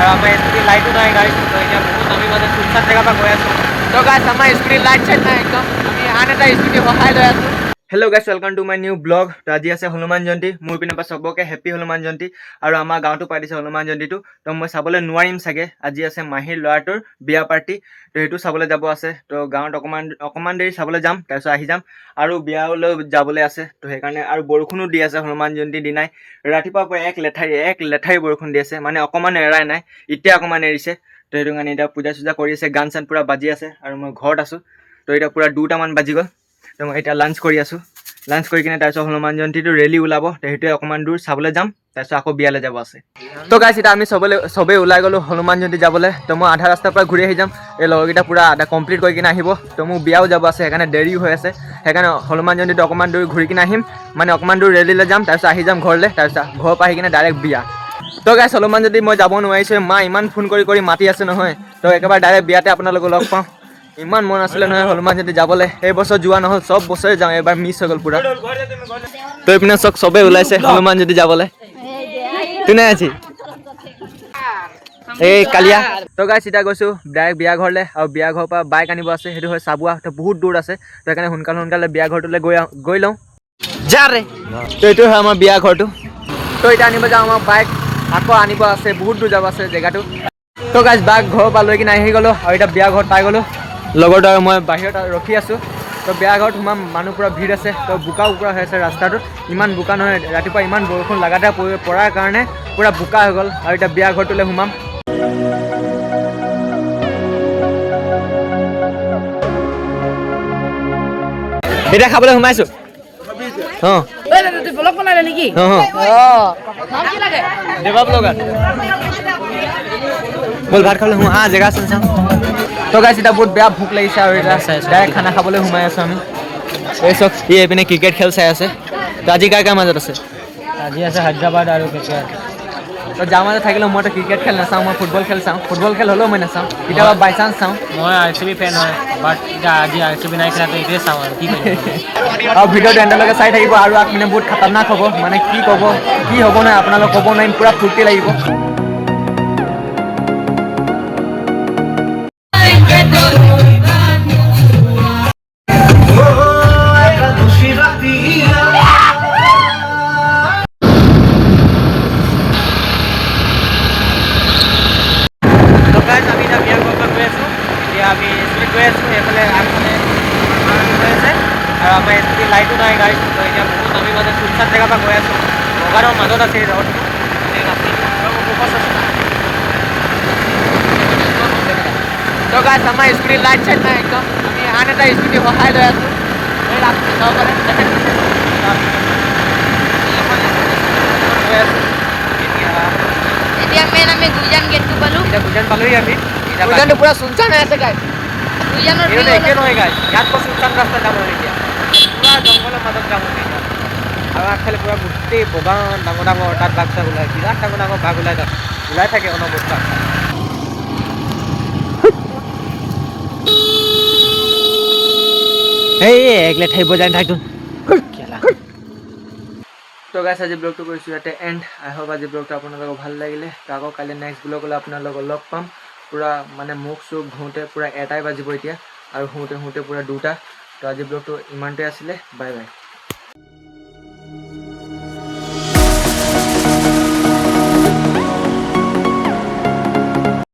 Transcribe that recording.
আৰু আমাৰ স্কুটি লাইটো নাই গাইছ। তো এতিয়া বহুত আমি মানে সুনচান জেগাৰ পৰা গৈ আছোঁ। তো গাইছ আমাৰ স্কুটি লাইট চাইট নাই একদম। আমি আন এটা স্কুটি সহায় লৈ আছোঁ। হেল্ল' গাইছ, welcome to my new blog. তো আজি আছে হনুমান জয়ন্তী। মোৰ পিনৰ পৰা চবকে হেপ্পী হনুমান জয়ন্তী। আৰু আমাৰ গাঁৱতো পাই দিছে হনুমান জয়ন্তীটো। তো মই চাবলৈ নোৱাৰিম চাগে। আজি আছে মাহীৰ ল'ৰাটোৰ বিয়া পাৰ্টি। তো সেইটো চাবলৈ যাব আছে। তো গাঁৱত অকণমান দেৰি চাবলৈ যাম, তাৰপিছত আহি যাম। আৰু বিয়ালৈ যাবলৈ আছে। তো সেইকাৰণে আৰু বৰষুণো দি আছে হনুমান জয়ন্তীৰ দিনাই। ৰাতিপুৱাৰ পৰা এক লেঠাৰি বৰষুণ দি আছে, মানে অকণমান এৰাই নাই। এতিয়া অকণমান এৰিছে। তো সেইটো কাৰণে এতিয়া পূজা চূজা কৰি আছে, গান চান পুৰা বাজি আছে। আৰু মই ঘৰত আছোঁ। তো এতিয়া পুৰা 2টামান বাজি গ'ল। তো মই এতিয়া লাঞ্চ কৰি আছোঁ। লাঞ্চ কৰি কিনে তাৰপিছত হনুমান জয়ন্তীটো ৰেলী ওলাব। তো সেইটোৱে অকণমান দূৰ চাবলৈ যাম, তাৰপিছত আকৌ বিয়ালৈ যাব আছে। তো গাইছ, এতিয়া আমি চবেই ওলাই গ'লোঁ হনুমান জয়ন্তী যাবলৈ। তো মই আধা ৰাস্তাৰ পৰা ঘূৰি আহি যাম। এই লগৰকেইটা পুৰা আধা কমপ্লিট কৰি কিনে আহিব। তো মোৰ বিয়াও যাব আছে, সেইকাৰণে দেৰি হৈ আছে। সেইকাৰণে হনুমান জয়ন্তীটো অকণমান দূৰ ঘূৰি কিনে আহিম, মানে অকণমান দূৰ ৰেলীলৈ যাম, তাৰপিছত আহি যাম ঘৰলৈ। তাৰপিছত ঘৰৰ পৰা আহি কিনে ডাইৰেক্ট বিয়া। তো গাইছ, হনুমান জয়ন্তী মই যাব নোৱাৰিছোঁ। মা ইমান ফোন কৰি মাতি আছে নহয়। তো একেবাৰে ডাইৰেক্ট বিয়াতে আপোনালোকক লগ পাওঁ। ইমান মন আছিলে নহয় হনুমান জয়ন্তী যাবলৈ। এই বছৰ যোৱা নহ'ল, চব বছৰে যাওঁ, এবাৰ মিছ হৈ গ'ল পুৰা। তো এইপিনে চবেই ওলাইছে হনুমান জয়ন্তী যাবলৈ। কোনে আছে এই কালিয়া? তো গাইছ, এতিয়া গৈছোঁ ডাইৰেক্ট বিয়া ঘৰলৈ। আৰু বিয়া ঘৰৰ পৰা বাইক আনিব আছে, সেইটো হয় চাবুৱা। তো বহুত দূৰ আছে। তো সেইকাৰণে সোনকালে বিয়া ঘৰটোলৈ গৈ লওঁ। যা ৰে। তো এইটোৱে হয় আমাৰ বিয়া ঘৰটো। তো এতিয়া আনিব যাওঁ আমাৰ বাইক, আকৌ আনিব আছে, বহুত দূৰ যাব আছে জেগাটো। তো গাইছ, বাইক ঘৰৰ পৰা লৈ কিনে আহি গ'লোঁ। আৰু এতিয়া বিয়া ঘৰত পাই গ'লোঁ। লগৰটো আৰু মই বাহিৰত ৰখি আছোঁ। তো বিয়া ঘৰত সোমাম, মানুহ পুৰা ভিৰ আছে। তো বোকা হৈ আছে ৰাস্তাটোত। ইমান বোকা নহয়, ৰাতিপুৱা ইমান বৰষুণ লাগাতাৰ পৰাৰ কাৰণে পুৰা বোকা হৈ গ'ল। আৰু এতিয়া বিয়া ঘৰটোলৈ সোমাম। এতিয়া খাবলৈ সোমাইছোঁ। অঁ ব্লগ বনালে নেকি? বল ভাত খাবলৈ সোমা, জেগা আছে চাওঁ। তো গাইছ, এতিয়া বহুত বেয়া ভোক লাগিছে। আৰু এতিয়া ডাইৰেক্ট খানা খাবলৈ সোমাই আছোঁ আমি। এই চব এইপিনে ক্ৰিকেট খেল চাই আছে। তো আজি কাৰ মাজত আছে? আজি আছে হায়দৰাবাদ আৰু কেকেআৰ। তো যাৰ মাজত থাকিলেও মইতো ক্ৰিকেট খেল নাচাওঁ, মই ফুটবল খেল চাওঁ। ফুটবল খেল হ'লেও মই নাচাওঁ, কেতিয়াবা বাই চান্স চাওঁ। মই RCB ফেন হয়, বাট আজি RCB নাই খেলা, তো এইটোৱে চাওঁ আৰু কি কৰিম। আৰু ভিডিঅ'টো এণ্ডলৈকে চাই থাকিব। আৰু আগপিনে বহুত খাতাৰনাক হ'ব, মানে কি হ'ব নহয় আপোনালোক ক'ব নোৱাৰিম, পুৰা ফূৰ্তি লাগিব। তো গাইছ, আমি এতিয়া বিয়া ঘৰৰ পৰা গৈ আছোঁ। এতিয়া আমি স্কুটিত গৈ আছোঁ। এইফালে আগফালে হৈ আছে, আৰু আমাৰ স্কুটি লাইটো নাই গাইছ। তো এতিয়া বহুত আমি মানে সুনচান জেগাৰ পৰা গৈ আছোঁ। বগানৰ মাজত আছে এই ৰ'ডটো। তো গাইছ, আমাৰ স্কুটি লাইট চাইট নাই একদম। আমি আন এটা স্কুটি সহায় লৈ আছোঁ। এই ৰাস্তাটো যাব পাৰে। এতিয়া মেইন আমি গুইজান গেটটো পালোঁ। এতিয়া গুইজান পালোহি আমি। গুইজানটো পুৰা চুনচান হৈ আছে গাইছ। গুইজানৰ এইটো একে নহয় গাইছ, ইয়াত পৰা চুনচান ৰাস্তা যাম আমি এতিয়া। পুৰা জংঘলৰ মাজত যাম আমি এতিয়া। আৰু আগফালে পুৰা গোটেই বগান ডাঙৰ তাত বাঘ চাঘ ওলায়, বিৰাট ডাঙৰ বাঘ ওলাই থাকে অনবৰতে। এই এক লেঠাই বজাই থাকোঁ। তো গাইছ, আজি ব্লগটো কৰিছোঁ ইয়াতে এণ্ড। আই হোপ আজি ব্লগটো আপোনালোকক ভাল লাগিলে। তো আকৌ কাইলৈ নেক্সট ব্লগলৈ আপোনালোকক লগ পাম। পুৰা মানে মুখ চুখ ধুওঁতে পুৰা 1টাই বাজিব এতিয়া, আৰু শুওঁতে পুৰা 2টা। তো আজি ব্লগটো ইমানটোৱে আছিলে। Bye bye.